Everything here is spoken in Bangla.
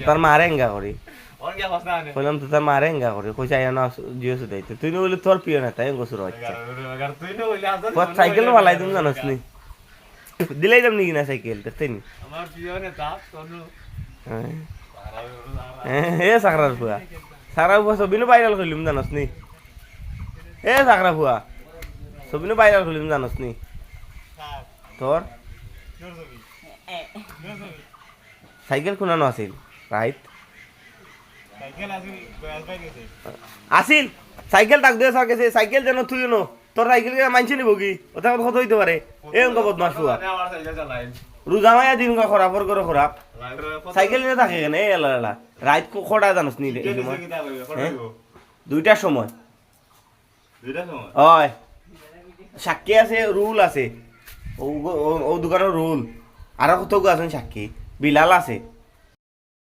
তোর মারে এঙ্গা করি বললাম তো তোর মারে এঙ্গা করি কইসা না জিও সুদাইতে তুই বলি তোর প্রিয় নেতা এঙ্গো শুরু হচ্ছে সাইকেল বালাই তুমি জানোস নি দিলাই যাম নাকি না সাইকেল দেখতে নি এ সাকরার ফুয়া সাকরা ফুয়া সবিনও ভাইরাল করলিম জানোস নি এ সাকরা ফুয়া সবিনও ভাইরাল করলিম জানোস নি তোর সাইকেল কোনানো আছিল রাইট আসিল সাইকেল ডাক দিয়ে গেছে সাইকেল যেন তুই নো তোর সাইকেল মানছে নিব কি ওটা কত হইতে পারে এ অঙ্ক বদমাস ফুয়া রোজা মায়া দিন খরাপর করে খরাপ সাইকেল নিয়ে থাকে কেন এই এলা এলা রাইট খোড়া জানোস নি এই সময় দুইটার সময় হয় সাক্ষী আছে রুল আছে ও দোকানের রুল আরো কত আছেন সাক্ষী বিলাল আছে